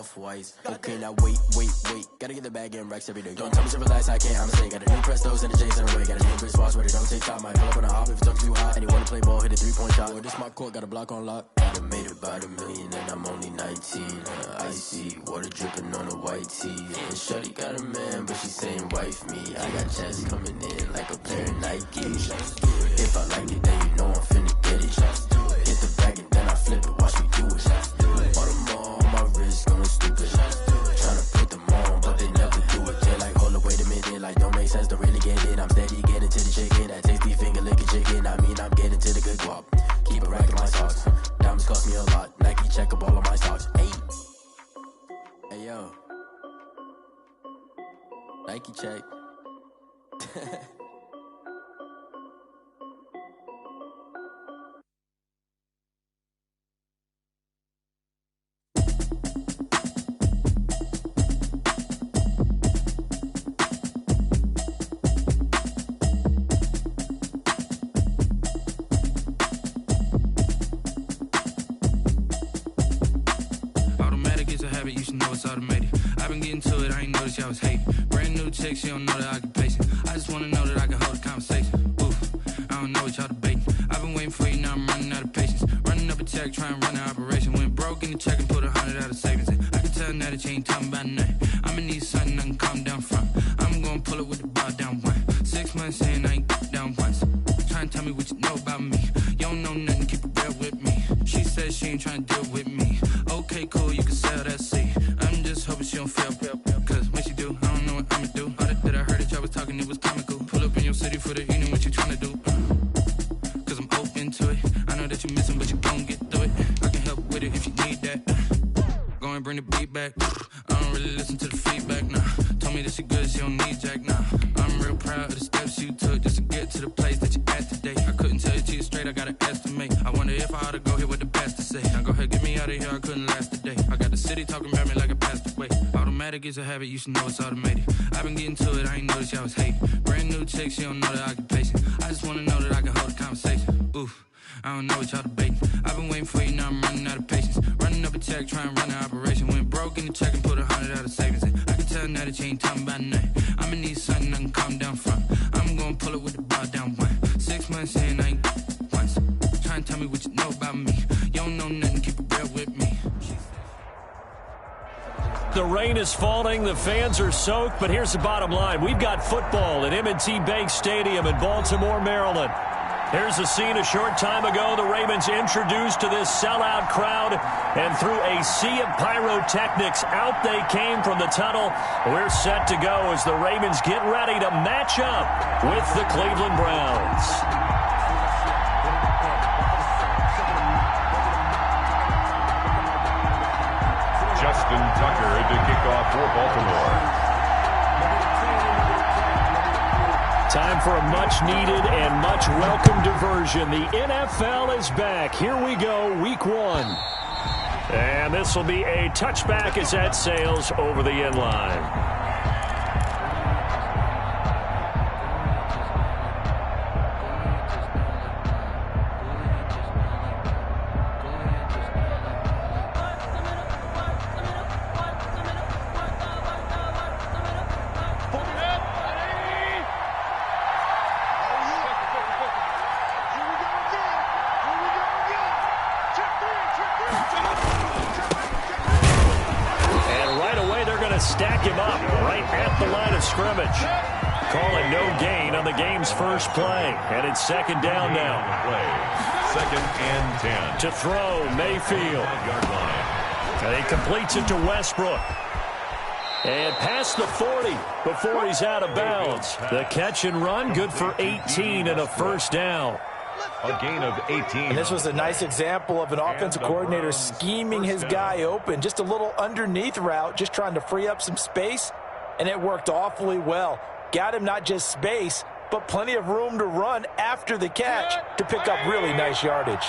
off-whites. Okay, now wait. Gotta get the bag and racks every day. Don't tell me to relax, I can't, I'm saying. Got a new Prestos and a Jason away. Got a new Chris Foss where they don't take time. Might pull up on a hop if it's talking too hot. And he wanna play ball, hit a 3-point shot. Well, this my court, got a block on lock. I done made about $1 million and I'm only 19. Icy, water dripping on a white tee. And shorty got a man, but she saying wife me. I got checks coming in like a pair of Nike. If I like it, then you know I'm finna get it. Hit the bag and then I flip it, watch me do it. All them all on my wrist, going stupid. Tryna put them on, but they never do it. They like, hold up, wait a minute, like don't make sense to really get it. I'm steady getting to the chicken, that tasty finger licking chicken. I mean, I'm getting to the good guap. Keep it racking my socks. Diamonds cost me a lot. Nike check up all of my stocks. Hey yo, Nike check. You should know it's automated. I've been getting to it, I ain't noticed y'all was hating. Brand new chick, she don't know the occupation. I just wanna know that I can hold a conversation. Oof, I don't know what y'all debating. I've been waiting for you, now I'm running out of patience. Running up a check, trying to run an operation. Went broke in the check and put 100 out of savings in. I can tell now that you ain't talking about nothing. I'ma need something I can calm down from. I'm gonna pull it with the bar down one. 6 months in, I ain't down once. Trying to tell me what you know about me. You don't know nothing, keep it real with me. She says she ain't trying to deal with me. Okay, cool, you can sell that seat. I'm just hoping she don't fail. Cause when she do, I don't know what I'ma do. All that I heard that y'all was talking, it was comical. Pull up in your city for the evening, what you tryna do? Cause I'm open to it. I know that you missing, but you gon' get through it. I can help with it if you need that. Go and bring the beat back. I don't really listen to the feedback, nah. Told me that she good, she don't need jack, nah. I'm real proud of the steps you took just to get to the place that you at today. I couldn't tell you to you straight, I gotta estimate. I wonder if I ought to go here with the best to say. Now go ahead, get me out of here, I couldn't last a day. I got the city talking about me like I passed away. Automatic is a habit, you should know it's automated. I've been getting to it, I ain't noticed y'all was hating. Brand new chick, she don't know the occupation. I just wanna know that I can hold a conversation. Oof, I don't know what y'all debating. I've been waiting for you, now I'm running out of patience. Running up a check, trying to run an operation. Went broke in the check and put 100 out of savings in. I can tell now that you ain't talking about nothing. I'ma need something I can calm down from. I'm gonna pull it with the bar down one. 6 months in, I ain't once. Trying to tell me what you know about me. You don't know nothing, keep it real with me. The rain is falling, the fans are soaked, but here's the bottom line. We've got football at M&T Bank Stadium in Baltimore, Maryland. Here's the scene a short time ago. The Ravens introduced to this sellout crowd, and through a sea of pyrotechnics, out they came from the tunnel. We're set to go as the Ravens get ready to match up with the Cleveland Browns. Justin Tucker to kick off for Baltimore. Time for a much-needed and much-welcome diversion. The NFL is back. Here we go, week one. And this will be a touchback as that sails over the end line. Stack him up right at the line of scrimmage. Call it no gain on the game's first play. And it's second down now. Second and 10. To throw, Mayfield. And he completes it to Westbrook. And past the 40 before he's out of bounds. The catch and run, good for 18 and a first down. A gain of 18. And this was a nice example of an offensive coordinator scheming his guy open. Just a little underneath route, just trying to free up some space, and it worked awfully well. Got him not just space, but plenty of room to run after the catch to pick up really nice yardage.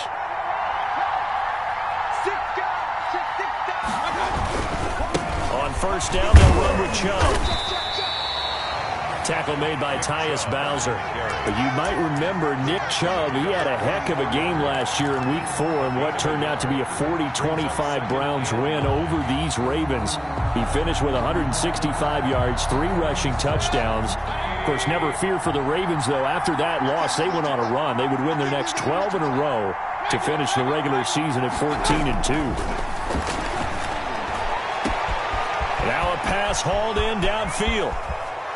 On first down, they'll run with Chubb. tackle made by Tyus Bowser. But you might remember Nick Chubb. He had a heck of a game last year in Week 4 in what turned out to be a 40-25 Browns win over these Ravens. He finished with 165 yards, 3 rushing touchdowns. Of course, never fear for the Ravens, though. After that loss, they went on a run. They would win their next 12 in a row to finish the regular season at 14-2. Now a pass hauled in downfield.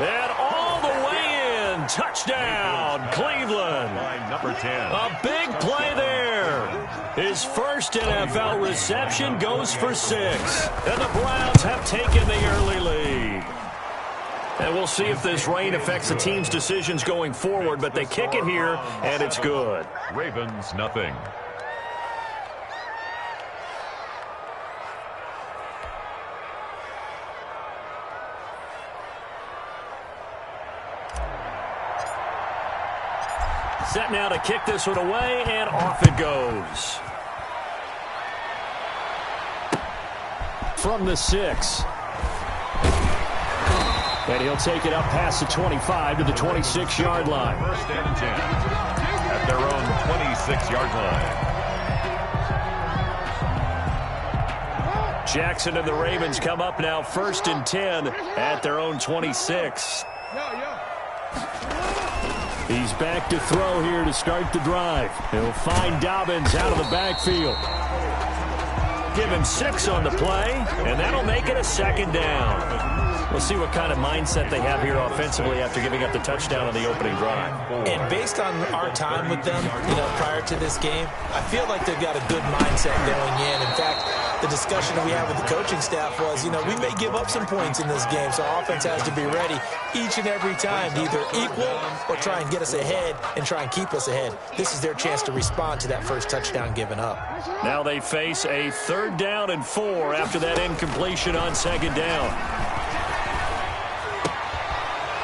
And all the way in. Touchdown, Cleveland. Number 10. A big play there. His first NFL reception goes for 6. And the Browns have taken the early lead. And we'll see if this rain affects the team's decisions going forward, but they kick it here, and it's good. Ravens, nothing. Set now to kick this one away, and off it goes. From the 6. And he'll take it up past the 25 to the 26-yard line. First and 10 at their own 26-yard line. Jackson and the Ravens come up now first and 10 at their own 26. He's back to throw here to start the drive. He'll find Dobbins out of the backfield. Give him 6 on the play, and that'll make it a second down. We'll see what kind of mindset they have here offensively after giving up the touchdown on the opening drive. And based on our time with them, prior to this game, I feel like they've got a good mindset going in. In fact, the discussion that we had with the coaching staff was, we may give up some points in this game, so offense has to be ready each and every time to either equal or try and get us ahead and try and keep us ahead. This is their chance to respond to that first touchdown given up. Now they face a 3rd down and 4 after that incompletion on 2nd down.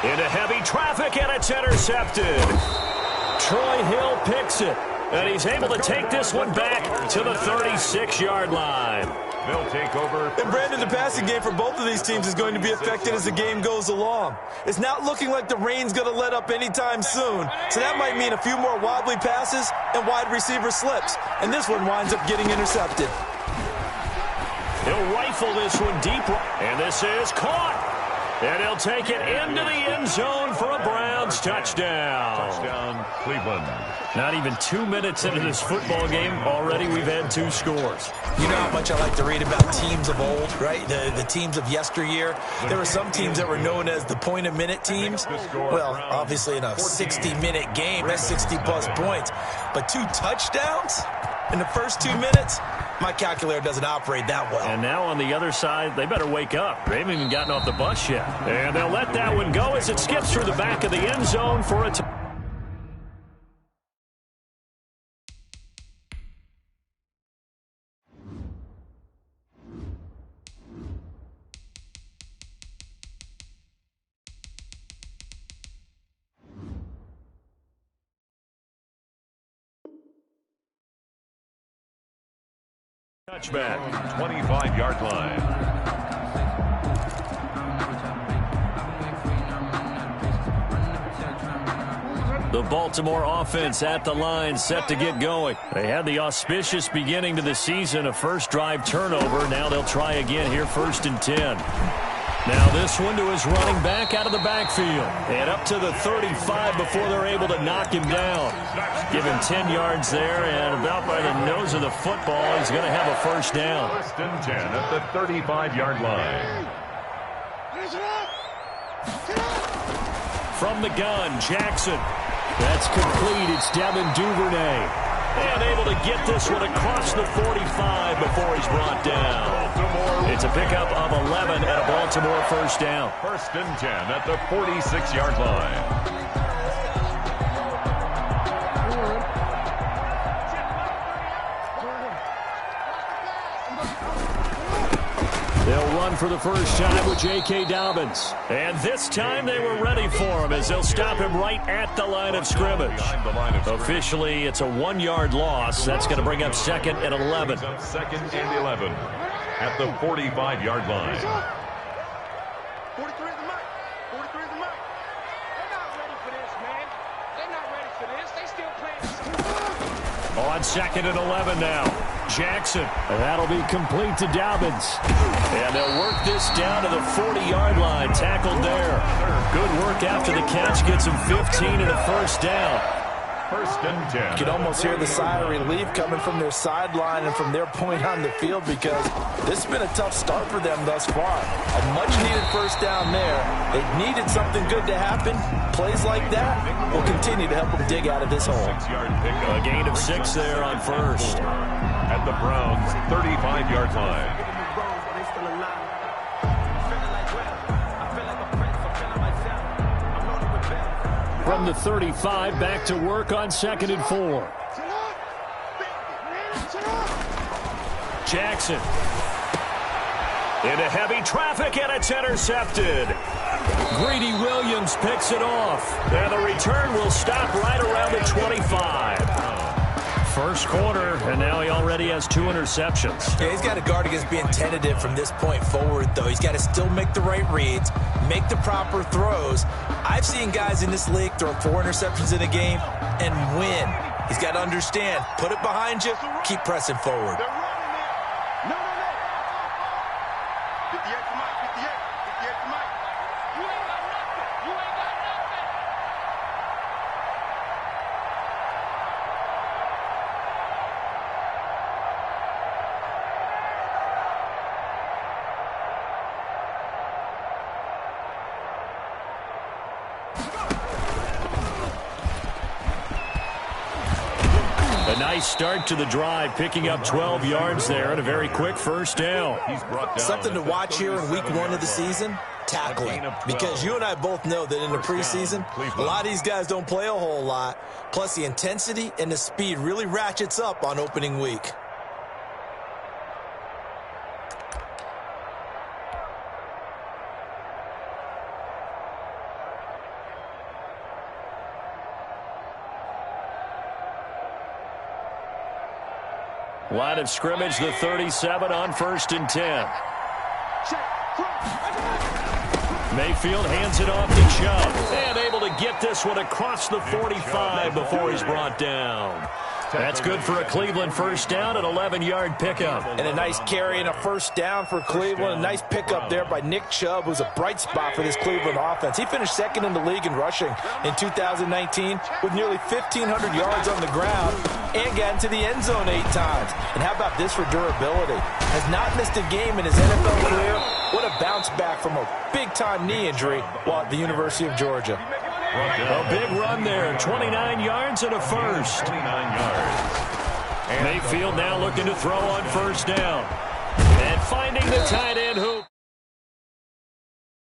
Into heavy traffic, and it's intercepted. Troy Hill picks it, and he's able to take this one back to the 36-yard line. They'll take over. And Brandon, the passing game for both of these teams is going to be affected as the game goes along. It's not looking like the rain's going to let up anytime soon, so that might mean a few more wobbly passes and wide receiver slips, and this one winds up getting intercepted. He'll rifle this one deep, and this is caught. And he'll take it into the end zone for a Browns touchdown. Touchdown, Cleveland. Not even 2 minutes into this football game, already we've had 2 scores. You know how much I like to read about teams of old, right? The teams of yesteryear. There were some teams that were known as the point-a-minute teams. Well, obviously in a 60-minute game, that's 60-plus points. But 2 touchdowns in the first 2 minutes? My calculator doesn't operate that well. And now on the other side, they better wake up. They haven't even gotten off the bus yet. And they'll let that one go as it skips through the back of the end zone for a touchback. 25-yard line. The Baltimore offense at the line, set to get going. They had the auspicious beginning to the season, a first drive turnover. Now they'll try again here, 1st and 10. Now this one to his running back out of the backfield. And up to the 35 before they're able to knock him down. Give him 10 yards there, and about by the nose of the football, he's going to have a first down. 1st and 10 at the 35-yard line. From the gun, Jackson. That's complete. It's Devin Duvernay. And able to get this one across the 45 before he's brought down. It's a pickup of 11 and a Baltimore first down. 1st and 10 at the 46-yard line. They'll run for the first time with J.K. Dobbins. And this time they were ready for him as they'll stop him right at the line of scrimmage. Officially, it's a 1-yard loss. That's going to bring up 2nd and 11. 2nd and 11 at the 45-yard line. On 2nd and 11 now. Jackson. And that'll be complete to Dobbins. And they'll work this down to the 40-yard line. Tackled there. Good work after the catch. Gets him 15 and a first down. 1st and 10. You can almost hear the sigh of relief coming from their sideline and from their point on the field because this has been a tough start for them thus far. A much-needed first down there. They needed something good to happen. Plays like that will continue to help them dig out of this hole. 6-yard pickup. A gain of 6 there on first. At the Browns' 35-yard line. From the 35, back to work on 2nd and 4. Jackson. Into heavy traffic, and it's intercepted. Greedy Williams picks it off. And the return will stop right around the 25. First quarter, and now he already has 2 interceptions. Yeah, he's got to guard against being tentative from this point forward, though. He's got to still make the right reads, make the proper throws. I've seen guys in this league throw 4 interceptions in a game and win. He's got to understand, put it behind you, keep pressing forward. Nice start to the drive, picking up 12 yards there and a very quick first down. Something to watch here in week 1 of the season, tackling. Because you and I both know that in the preseason, a lot of these guys don't play a whole lot. Plus, the intensity and the speed really ratchets up on opening week. Line of scrimmage, the 37 on 1st and 10. Mayfield hands it off to Chubb. And able to get this one across the 45 before he's brought down. That's good for a Cleveland first down, an 11-yard pickup. And a nice carry and a first down for Cleveland. A nice pickup there by Nick Chubb, who's a bright spot for this Cleveland offense. He finished 2nd in the league in rushing in 2019 with nearly 1,500 yards on the ground and got into the end zone 8 times. And how about this for durability? Has not missed a game in his NFL career. What a bounce back from a big-time knee injury while at the University of Georgia. A big run there, 29 yards and a first. 29 yards. Mayfield now looking to throw on first down. And finding the tight end who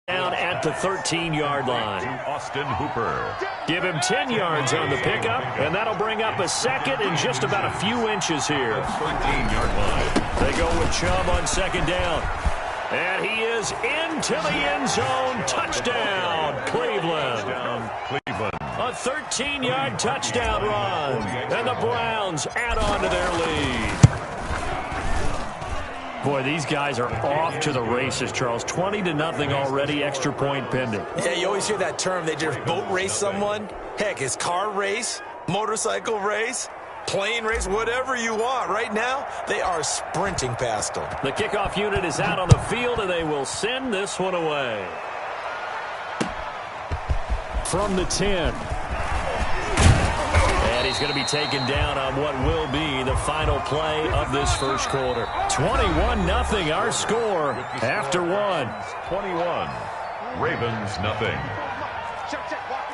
down at the 13-yard line. Austin Hooper. Give him 10 yards on the pickup, and that'll bring up a second in just about a few inches here. 13-yard line. They go with Chubb on 2nd down. And he is into the end zone. Touchdown, Cleveland. A 13-yard touchdown run. And the Browns add on to their lead. Boy, these guys are off to the races, Charles. 20-0 already, extra point pending. Yeah, you always hear that term. They just boat race someone. Heck, it's car race, motorcycle race, plane race, whatever you want. Right now, they are sprinting past them. The kickoff unit is out on the field, and they will send this one away. From the 10. And he's going to be taken down on what will be the final play of this first quarter. 21-0 our score after 1. 21. Ravens, nothing.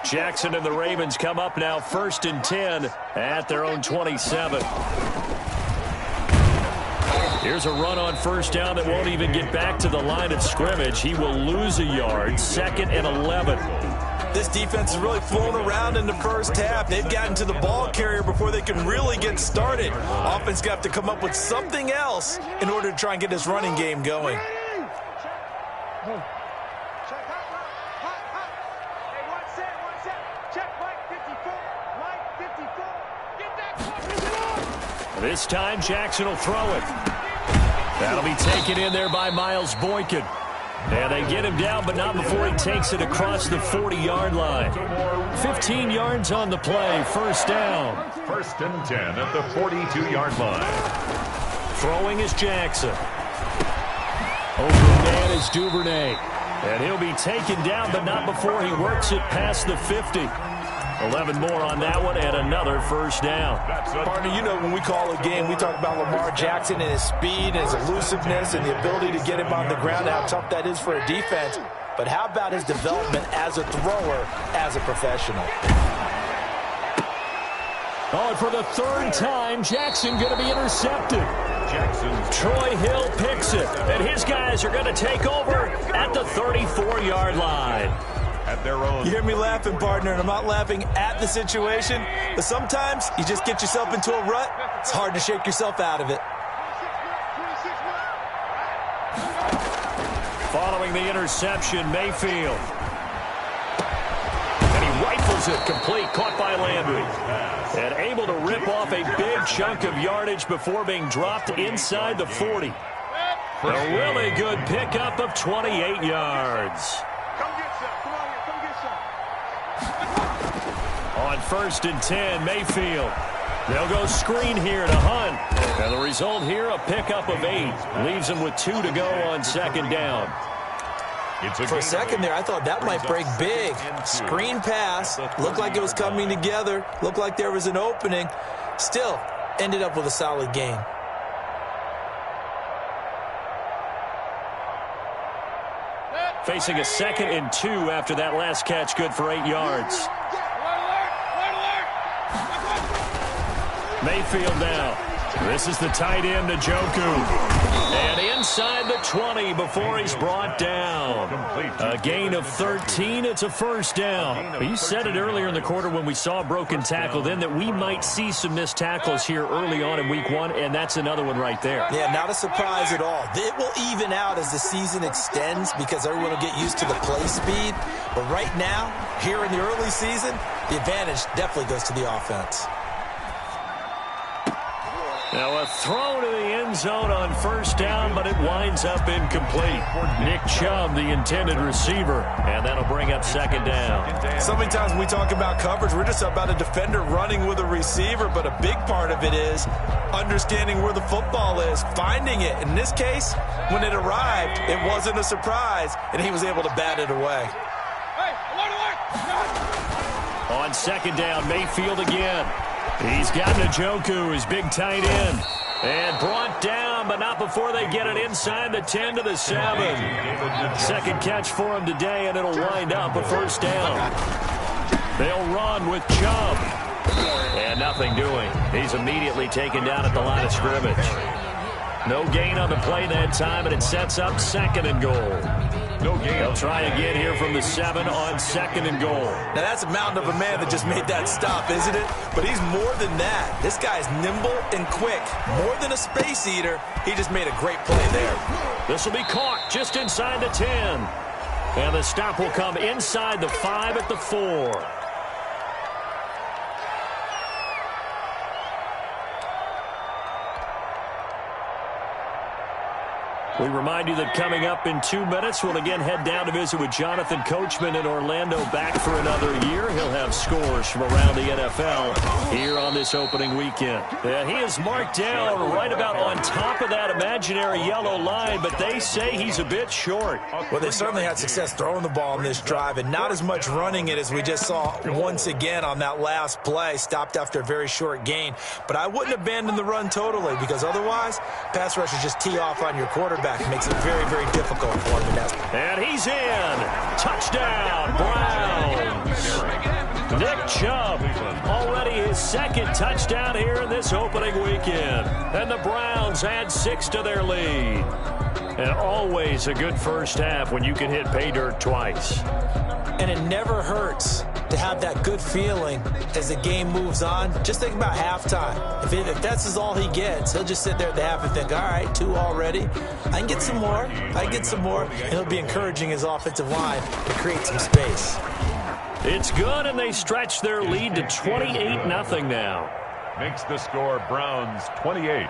Jackson and the Ravens come up now 1st and 10 at their own 27. Here's a run on first down that won't even get back to the line of scrimmage. He will lose a yard. 2nd and 11. This defense has really flown around in the first half. They've gotten to the ball carrier before they can really get started. Offense got to come up with something else in order to try and get this running game going. This time Jackson will throw it. That'll be taken in there by Miles Boykin. And they get him down, but not before he takes it across the 40-yard line. 15 yards on the play, first down. First and 10 at the 42-yard line. Throwing is Jackson. Over man is Duvernay. And he'll be taken down, but not before he works it past the 50. 11 more on that one, and another first down. Partner, you know when we call a game, we talk about Lamar Jackson and his speed, and his elusiveness, and the ability to get him on the ground, and how tough that is for a defense. But how about his development as a thrower, as a professional? Oh, and for the third time, Jackson going to be intercepted. Troy Hill picks it, and his guys are going to take over at the 34-yard line. At their own. You hear me laughing, partner, and I'm not laughing at the situation, but sometimes you just get yourself into a rut. It's hard to shake yourself out of it. Following the interception, Mayfield. And he rifles it complete, caught by Landry. And able to rip off a big chunk of yardage before being dropped inside the 40. A really good pickup of 28 yards. On first and 10, Mayfield. They'll go screen here to Hunt. And the result here, a pickup of 8. Leaves him with 2 to go on second down. For a second there, I thought that might break big. Screen pass. Looked like it was coming together. Looked like there was an opening. Still, ended up with a solid gain. Facing a 2nd and 2 after that last catch, good for 8 yards. Mayfield now. This is the tight end, Njoku. And inside the 20 before he's brought down. A gain of 13. It's a first down. You said it earlier in the quarter when we saw a broken tackle then that we might see some missed tackles here early on in week 1, and that's another one right there. Yeah, not a surprise at all. It will even out as the season extends because everyone will get used to the play speed. But right now, here in the early season, the advantage definitely goes to the offense. Now a throw to the end zone on first down, but it winds up incomplete. Nick Chubb, the intended receiver, and that'll bring up second down. So many times when we talk about coverage, we're just about a defender running with a receiver, but a big part of it is understanding where the football is, finding it. In this case, when it arrived, it wasn't a surprise, and he was able to bat it away. On second down, Mayfield again. He's got Njoku, his big tight end. And brought down, but not before they get it inside the 10 to the 7. Second catch for him today, and it'll wind up a first down. They'll run with Chubb. And nothing doing. He's immediately taken down at the line of scrimmage. No gain on the play that time, and it sets up 2nd and goal. No gain. They'll try again here from the 7 on 2nd and goal. Now that's a mountain of a man that just made that stop, isn't it? But he's more than that. This guy's nimble and quick. More than a space eater, he just made a great play there. This will be caught just inside the 10. And the stop will come inside the 5 at the 4. We remind you that coming up in 2 minutes, we'll again head down to visit with Jonathan Coachman in Orlando, back for another year. He'll have scores from around the NFL here on this opening weekend. Yeah, he is marked down right about on top of that imaginary yellow line, but they say he's a bit short. Well, they certainly had success throwing the ball in this drive, and not as much running it as we just saw once again on that last play. Stopped after a very short gain. But I wouldn't abandon the run totally, because otherwise, pass rushers just tee off on your quarterback. It makes it very, very difficult for him. And he's in. Touchdown, Browns. Nick Chubb, already his 2nd touchdown here in this opening weekend. And the Browns add 6 to their lead. And always a good first half when you can hit pay dirt twice. And it never hurts to have that good feeling as the game moves on. Just think about halftime. If that's all he gets, he'll just sit there at the half and think, all right, 2 already. I can get some more. I can get some more. And he'll be encouraging his offensive line to create some space. It's good, and they stretch their lead to 28-0 now. Makes the score Browns 28,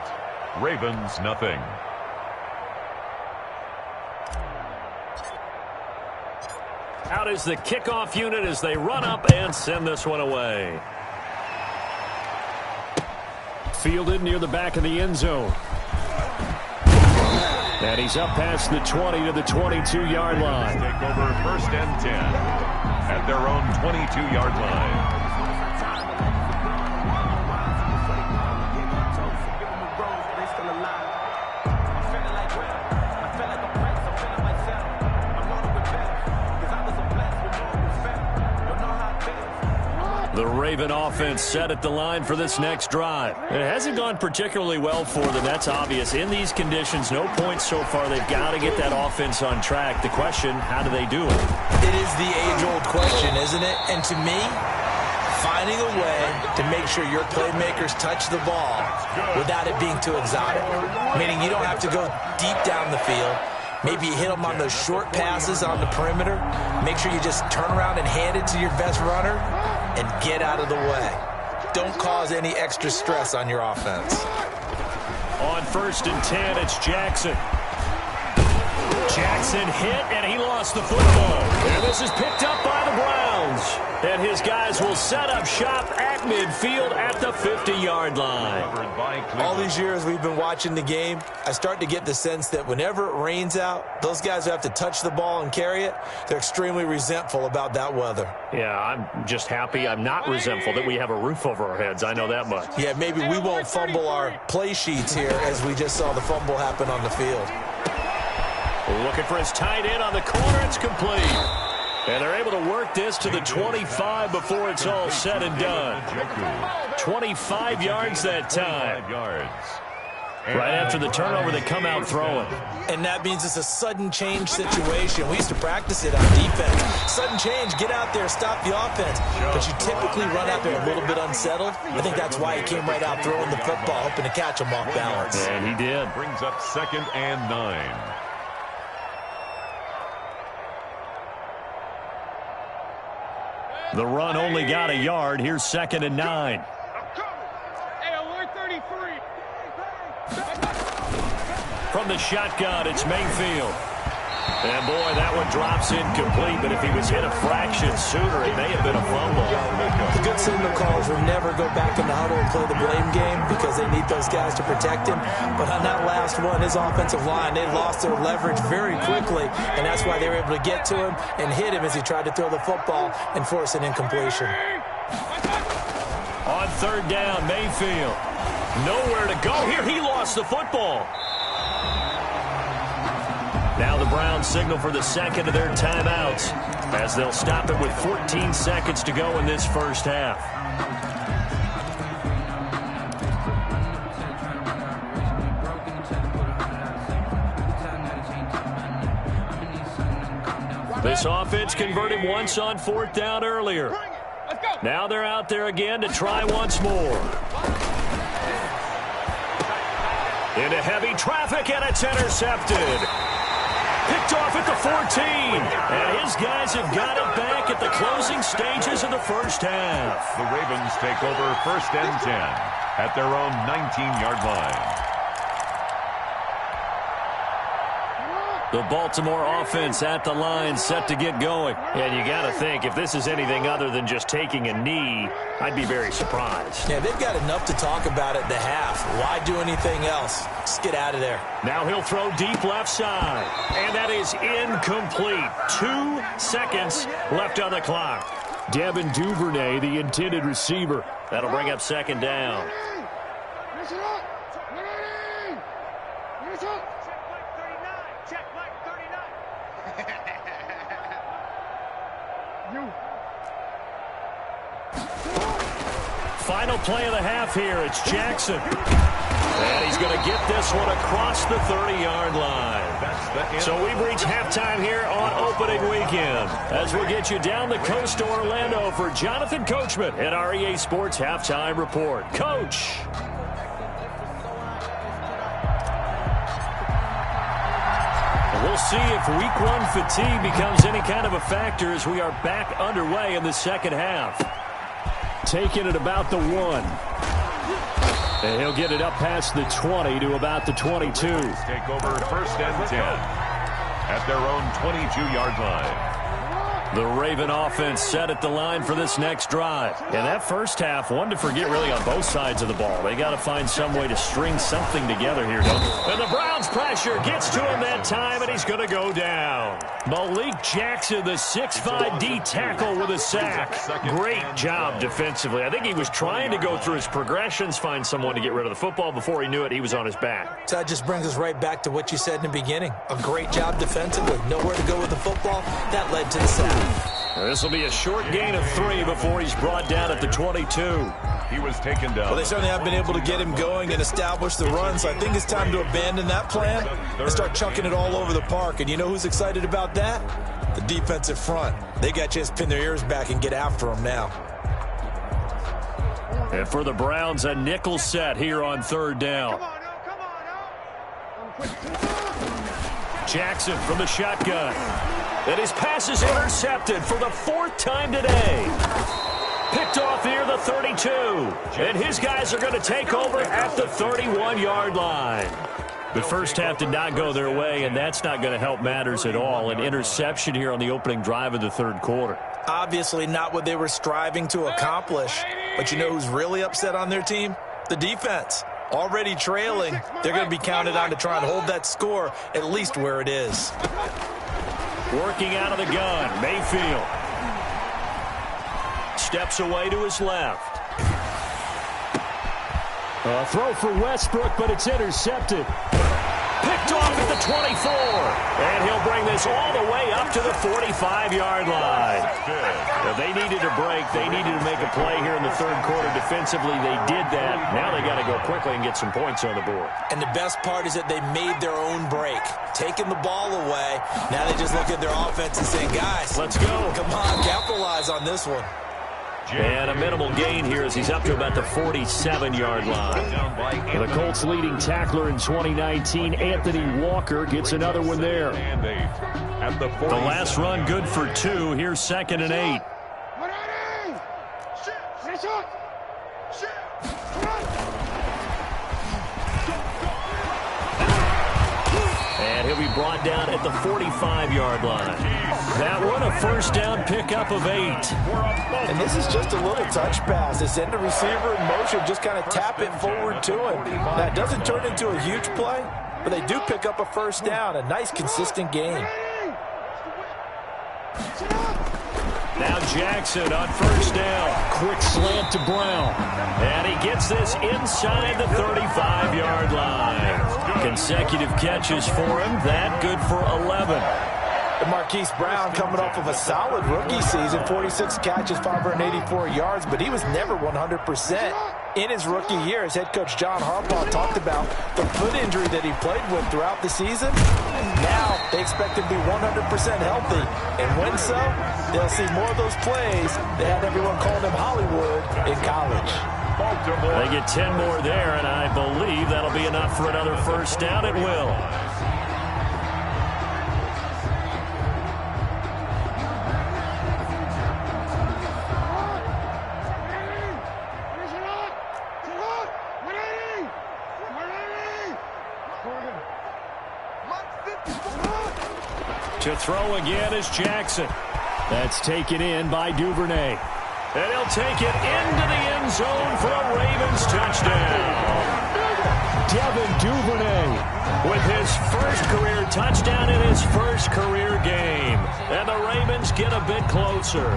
Ravens nothing. Out is the kickoff unit as they run up and send this one away. Fielded near the back of the end zone. And he's up past the 20 to the 22-yard line. Take over 1st and 10 at their own 22-yard line. The Raven offense set at the line for this next drive. It hasn't gone particularly well for them. That's obvious. In these conditions, no points so far. They've got to get that offense on track. The question, how do they do it? It is the age-old question, isn't it? And to me, finding a way to make sure your playmakers touch the ball without it being too exotic. Meaning you don't have to go deep down the field. Maybe you hit them on those short passes on the perimeter. Make sure you just turn around and hand it to your best runner and get out of the way. Don't cause any extra stress on your offense. On 1st and 10, it's Jackson. Jackson hit, and he lost the football. And this is picked up by the Browns. And his guys will set up shop at midfield at the 50-yard line. All these years we've been watching the game, I start to get the sense that whenever it rains out, those guys who have to touch the ball and carry it, they're extremely resentful about that weather. Yeah, I'm just happy I'm not resentful that we have a roof over our heads. I know that much. Yeah, maybe we won't fumble our play sheets here as we just saw the fumble happen on the field. Looking for his tight end on the corner. It's complete. And they're able to work this to the 25 before it's all said and done. 25 yards that time. Right after the turnover, they come out throwing. And that means it's a sudden change situation. We used to practice it on defense. Sudden change, get out there, stop the offense. But you typically run out there a little bit unsettled. I think that's why he came right out throwing the football, hoping to catch him off balance. And he did. Brings up 2nd and 9. The run only got a yard. Here's 2nd and 9. From the shotgun, it's Mayfield. And, boy, that one drops incomplete, but if he was hit a fraction sooner, it may have been a fumble. The good signal calls will never go back in the huddle and play the blame game because they need those guys to protect him. But on that last one, his offensive line, they lost their leverage very quickly, and that's why they were able to get to him and hit him as he tried to throw the football and force an incompletion. On 3rd down, Mayfield. Nowhere to go here. He lost the football. Now the Browns signal for the second of their timeouts as they'll stop it with 14 seconds to go in this first half. This offense converted once on 4th down earlier. Now they're out there again to try once more. Into heavy traffic, and it's intercepted. Picked off at the 14. And his guys have got it back at the closing stages of the first half. The Ravens take over 1st and 10 at their own 19-yard line. The Baltimore offense at the line, set to get going. And you got to think, if this is anything other than just taking a knee, I'd be very surprised. Yeah, they've got enough to talk about at the half. Why do anything else? Just get out of there. Now he'll throw deep left side. And that is incomplete. 2 seconds left on the clock. Devin Duvernay, the intended receiver. That'll bring up 2nd down. Final play of the half here. It's Jackson. And he's going to get this one across the 30-yard line. So we've reached halftime here on opening weekend. As we'll get you down the coast to Orlando for Jonathan Coachman at our EA Sports Halftime Report. Coach. And we'll see if week 1 fatigue becomes any kind of a factor as we are back underway in the second half. Taking it about the 1. And he'll get it up past the 20 to about the 22. Take over 1st and 10 at their own 22-yard line. The Raven offense set at the line for this next drive. And that first half, one to forget really on both sides of the ball. They got to find some way to string something together here, don't they? And the Browns pressure gets to him that time, and he's going to go down. Malik Jackson, the 6'5" D tackle with a sack. Great job defensively. I think he was trying to go through his progressions, find someone to get rid of the football. Before he knew it, he was on his back. So that just brings us right back to what you said in the beginning. A great job defensively. Nowhere to go with the football. That led to the sack. This will be a short gain of 3 before he's brought down at the 22. He was taken down. Well, they certainly have been able to get him going and establish the run, so I think it's time to abandon that plan and start chucking it all over the park. And you know who's excited about that? The defensive front. They got a chance to pin their ears back and get after him now. And for the Browns, a nickel set here on 3rd down. Jackson from the shotgun. And his pass is intercepted for the 4th time today. Picked off near the 32. And his guys are going to take over at the 31-yard line. The first half did not go their way, and that's not going to help matters at all. An interception here on the opening drive of the 3rd quarter. Obviously not what they were striving to accomplish. But you know who's really upset on their team? The defense. Already trailing, they're going to be counted on to try and hold that score at least where it is. Working out of the gun, Mayfield. Steps away to his left. A throw for Westbrook, but it's intercepted. Picked off at the 24. And he'll bring this all the way up to the 45-yard line. They needed a break. They needed to make a play here in the 3rd quarter. Defensively, they did that. Now they got to go quickly and get some points on the board. And the best part is that they made their own break. Taking the ball away. Now they just look at their offense and say, guys, let's go. Come on, capitalize on this one. And a minimal gain here as he's up to about the 47-yard line. The Colts' leading tackler in 2019, Anthony Walker, gets another one there. The last run good for 2. Here's 2nd and 8. And he'll be brought down at the 45-yard line. That one, a first down pickup of 8. And this is just a little touch pass. They send the receiver in motion, just kind of tap it forward to him. Now, it doesn't turn into a huge play, but they do pick up a first down. A nice, consistent gain. Now Jackson on first down. Quick slant to Brown. And he gets this inside the 35-yard line. Consecutive catches for him. That good for 11. And Marquise Brown coming off of a solid rookie season, 46 catches, 584 yards, but he was never 100% in his rookie year. As head coach John Harbaugh talked about the foot injury that he played with throughout the season. Now they expect him to be 100% healthy. And when so, they'll see more of those plays. They had everyone calling him Hollywood in college. They get 10 more there, and I believe that'll be enough for another first down. It will. To throw again is Jackson. That's taken in by Duvernay. And he'll take it into the end zone for a Ravens touchdown. Devin Duvernay with his first career touchdown in his first career game. And the Ravens get a bit closer.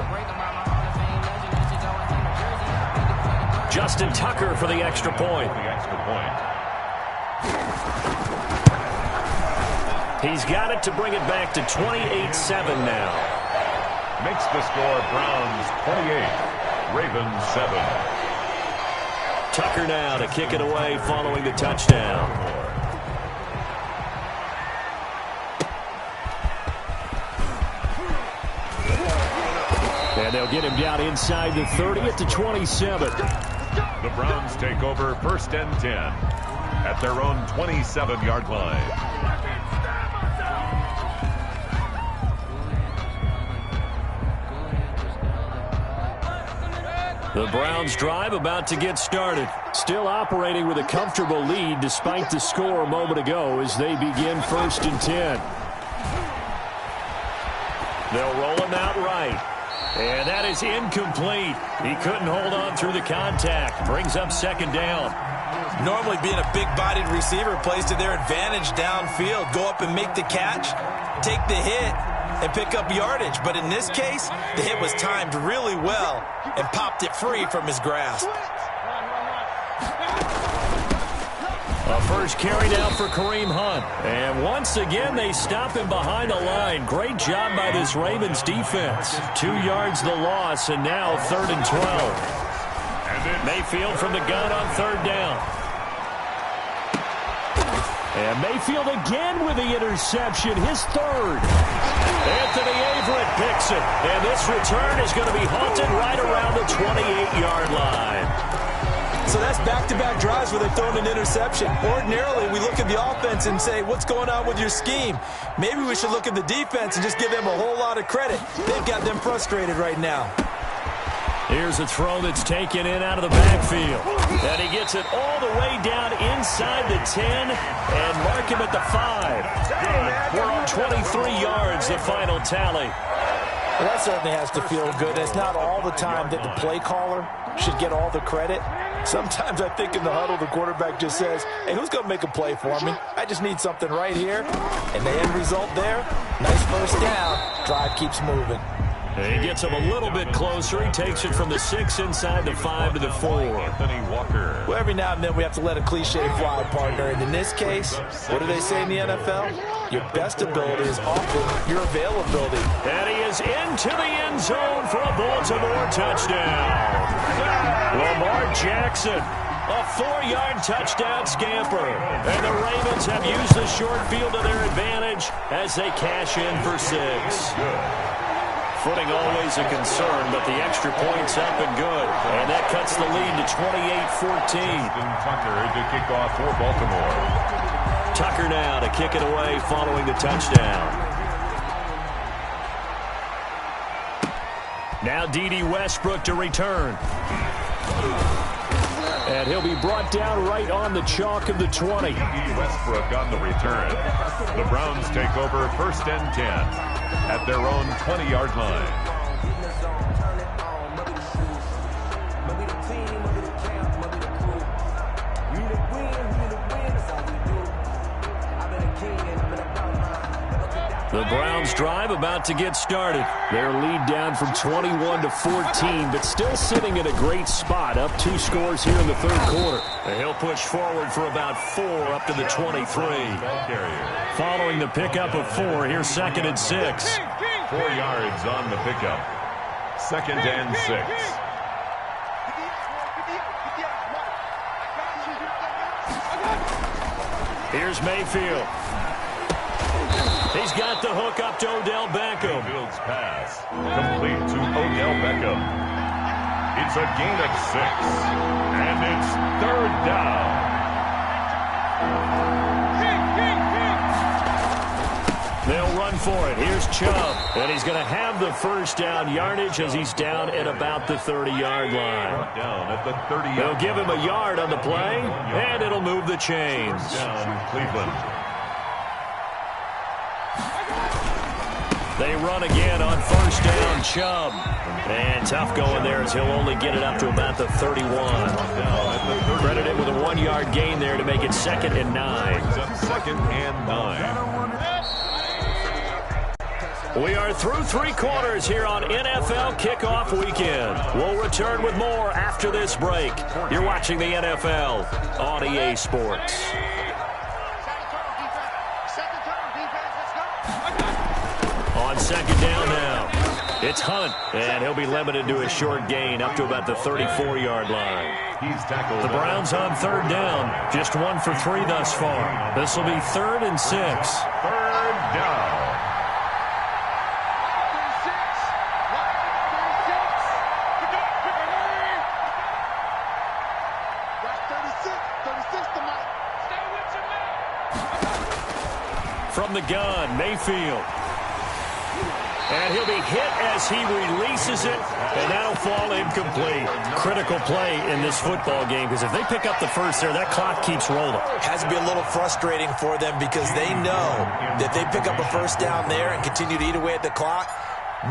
Justin Tucker for the extra point. He's got it to bring it back to 28-7 now. Makes the score Browns 28, Ravens 7. Tucker now to kick it away following the touchdown. And they'll get him down inside the 30 at the 27. The Browns take over 1st and 10 at their own 27-yard line. The Browns drive about to get started. Still operating with a comfortable lead despite the score a moment ago as they begin 1st and 10. They'll roll him out right. And that is incomplete. He couldn't hold on through the contact. Brings up second down. Normally being a big-bodied receiver plays to their advantage downfield. Go up and make the catch, take the hit, and pick up yardage. But in this case, the hit was timed really well and popped it free from his grasp. A first carry now for Kareem Hunt. And once again, they stop him behind the line. Great job by this Ravens defense. 2 yards the loss, and now 3rd and 12. Mayfield from the gun on 3rd down. And Mayfield again with the interception, his 3rd. Anthony Averett picks it. And this return is going to be halted right around the 28-yard line. So that's back-to-back drives where they've thrown an interception. Ordinarily, we look at the offense and say, what's going on with your scheme? Maybe we should look at the defense and just give them a whole lot of credit. They've got them frustrated right now. Here's a throw that's taken in out of the backfield. And he gets it all the way down inside the 10 and mark him at the 5. We're on 23 yards, the final tally. Well, that certainly has to feel good. It's not all the time that the play caller should get all the credit. Sometimes I think in the huddle, the quarterback just says, hey, who's going to make a play for me? I just need something right here. And the end result there, nice first down. Drive keeps moving. And he gets him a little bit closer. He takes it from the 6 inside the 5 to the 4. Anthony Walker. Well, every now and then we have to let a cliche fly, partner. And in this case, what do they say in the NFL? Your best ability is often your availability. And he is into the end zone for a Baltimore touchdown. Lamar Jackson, a 4-yard touchdown scamper. And the Ravens have used the short field to their advantage as they cash in for 6. Footing always a concern, but the extra point's up and good. And that cuts the lead to 28-14. Tucker to kick off for Baltimore. Tucker now to kick it away following the touchdown. Now D.D. Westbrook to return. And he'll be brought down right on the chalk of the 20. D.D. Westbrook on the return. The Browns take over 1st and 10 at their own 20-yard line. The Browns drive about to get started. Their lead down from 21 to 14, but still sitting in a great spot, up 2 scores here in the 3rd quarter. And he'll push forward for about 4 up to the 23. Following the pickup of 4, here's 2nd and 6. 4 yards on the pickup. 2nd and 6. Here's Mayfield. He's got the hook up to Odell Beckham. Mayfield's pass complete to Odell Beckham. It's a gain of 6, and it's 3rd down. They'll run for it. Here's Chubb, and he's going to have the first down yardage as he's down at about the 30-yard line. Down at the 30. They'll give him a yard on the play, and it'll move the chains. Down Cleveland. They run again on 1st down, Chubb. And tough going there as he'll only get it up to about the 31. Credit it with a 1-yard gain there to make it 2nd and 9. 2nd and 9. We are through 3 quarters here on NFL Kickoff Weekend. We'll return with more after this break. You're watching the NFL on EA Sports. On 2nd down now, it's Hunt, and he'll be limited to a short gain up to about the 34-yard line. He's tackled. The Browns on 3rd down, just 1 for 3 thus far. This will be 3rd and 6. 3rd down. From the gun, Mayfield. And he'll be hit as he releases it, and that'll fall incomplete. Critical play in this football game, because if they pick up the first there, that clock keeps rolling. Has to be a little frustrating for them because they know that they pick up a first down there and continue to eat away at the clock.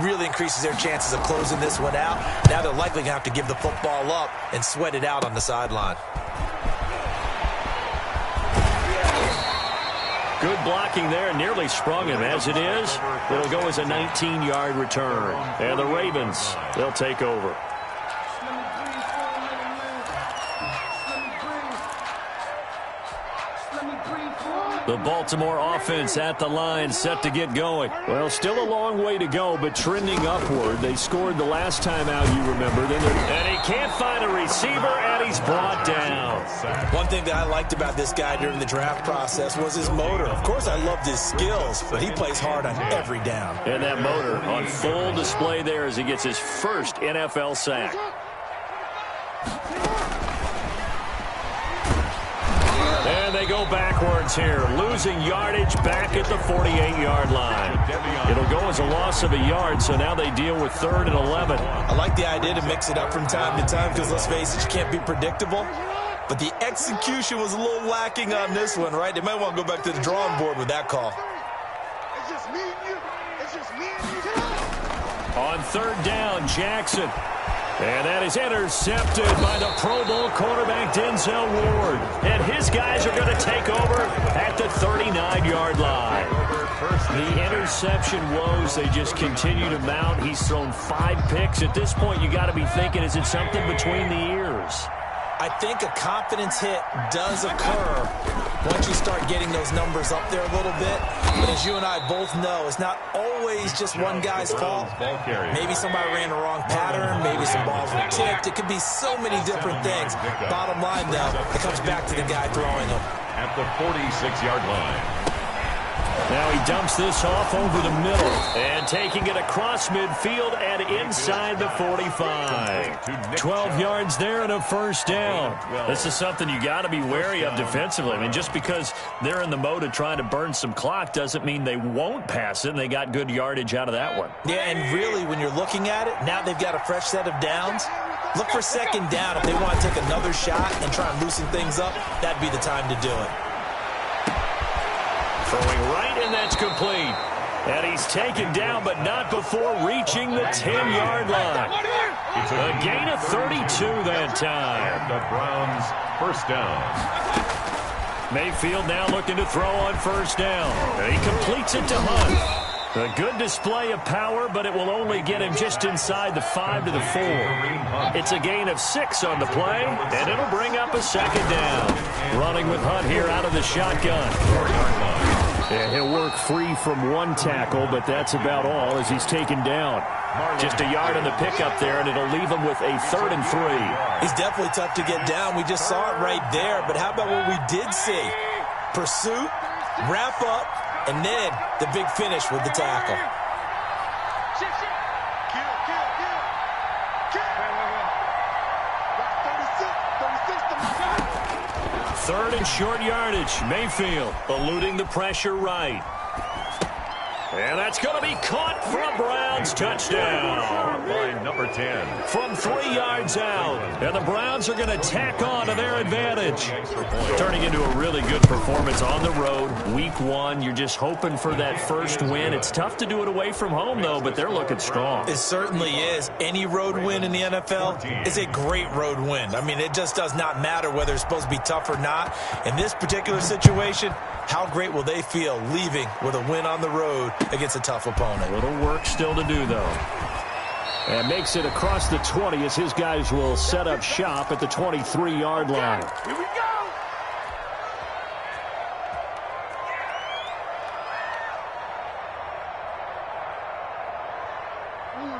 really increases their chances of closing this one out. Now they're likely going to have to give the football up and sweat it out on the sideline. Good blocking there, nearly sprung him. As it is, it'll go as a 19-yard return. And the Ravens, they'll take over. The Baltimore offense at the line, set to get going. Well, still a long way to go, but trending upward. They scored the last time out, you remember. And he can't find a receiver, and he's brought down. One thing that I liked about this guy during the draft process was his motor. Of course, I loved his skills, but he plays hard on every down. And that motor on full display there as he gets his first NFL sack. And they go backwards here, losing yardage back at the 48-yard line. It'll go as a loss of a yard, so now they deal with 3rd and 11. I like the idea to mix it up from time to time because, let's face it, you can't be predictable. But the execution was a little lacking on this one, right? They might want to go back to the drawing board with that call. It's just me and you. It's just me and you. On 3rd down, Jackson. And that is intercepted by the Pro Bowl quarterback Denzel Ward. And his guys are going to take over at the 39-yard line. The interception woes, they just continue to mount. He's thrown 5 picks. At this point, you got to be thinking, is it something between the ears? I think a confidence hit does occur once you start getting those numbers up there a little bit. But as you and I both know, it's not always just one guy's fault. Maybe somebody ran the wrong pattern. Maybe some balls were tipped. It could be so many different things. Bottom line, though, it comes back to the guy throwing them. At the 46-yard line. Now he dumps this off over the middle and taking it across midfield and inside the 45. 12 yards there and a first down. This is something you got to be wary of defensively. I mean, just because they're in the mode of trying to burn some clock doesn't mean they won't pass it, and they got good yardage out of that one. Yeah, and really, when you're looking at it, now they've got a fresh set of downs. Look for 2nd down. If they want to take another shot and try and loosen things up, that'd be the time to do it. Throwing right, and that's complete. And he's taken down, but not before reaching the 10-yard line. A gain of 32 that time. And the Browns first down. Mayfield now looking to throw on first down. And he completes it to Hunt. A good display of power, but it will only get him just inside the 5 to the 4. It's a gain of 6 on the play, and it'll bring up a 2nd down. Running with Hunt here out of the shotgun. And he'll work free from one tackle, but that's about all as he's taken down. Just a yard on the pickup there, and it'll leave him with a 3rd and 3. He's definitely tough to get down. We just saw it right there, but how about what we did see? Pursuit, wrap up, and then the big finish with the tackle. Third and short yardage. Mayfield eluding the pressure right. And that's going to be caught for a Browns touchdown. By number 10. From 3 yards out. And the Browns are going to tack on to their advantage. Turning into a really good performance on the road. Week 1, you're just hoping for that first win. It's tough to do it away from home, though, but they're looking strong. It certainly is. Any road win in the NFL is a great road win. I mean, it just does not matter whether it's supposed to be tough or not. In this particular situation, how great will they feel leaving with a win on the road against a tough opponent? A little work still to do, though. And makes it across the 20 as his guys will set up shop at the 23-yard line. Here we go.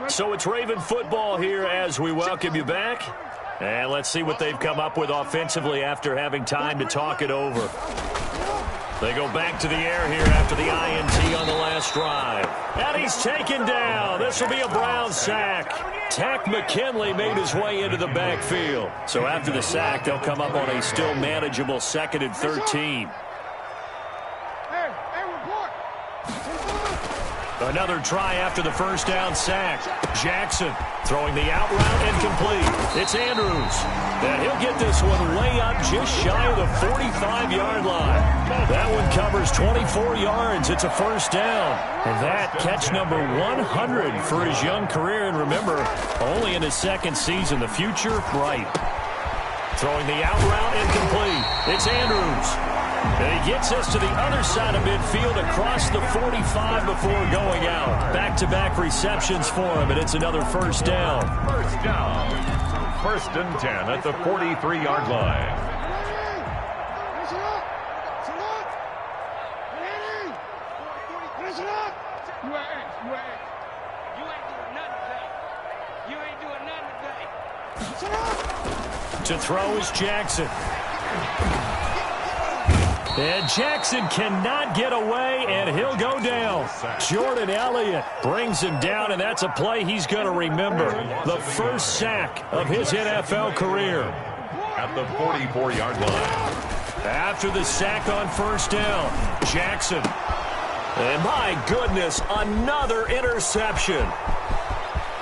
So it's Raven football here as we welcome you back. And let's see what they've come up with offensively after having time to talk it over. They go back to the air here after the INT on the last drive. And he's taken down. This will be a Brown sack. Tack McKinley made his way into the backfield. So after the sack, they'll come up on a still manageable 2nd and 13. Another try after the first down sack. Jackson throwing the out route incomplete. It's Andrews. And he'll get this one way up just shy of the 45-yard line. That one covers 24 yards. It's a first down. And that catch number 100 for his young career. And remember, only in his second season. The future bright. Throwing the out route incomplete. It's Andrews. And he gets us to the other side of midfield across the 45 before going out. Back-to-back receptions for him, and it's another first down. First down. First and 10 at the 43-yard line. To throw is Jackson. And Jackson cannot get away, and he'll go down. Jordan Elliott brings him down, and that's a play he's going to remember. The first sack of his NFL career. At the 44-yard line. After the sack on first down, Jackson. And my goodness, another interception.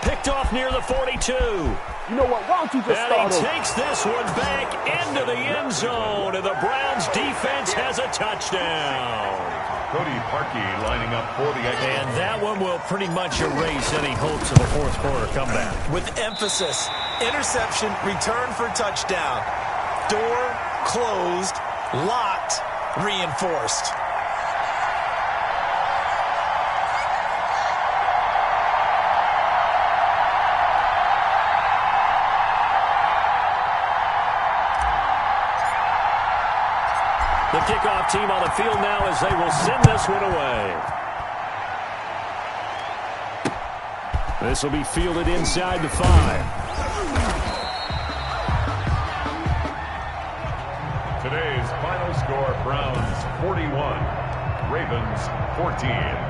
Picked off near the 42. You know what? Why don't you just And he takes this one back into the end zone, and the Browns defense has a touchdown. Cody Parkey lining up for the extra. And that one will pretty much erase any hopes of a fourth quarter comeback. With emphasis, interception, return for touchdown. Door closed, locked, reinforced. The kickoff team on the field now as they will send this one away. This will be fielded inside the 5. Today's final score, Browns 41, Ravens 14.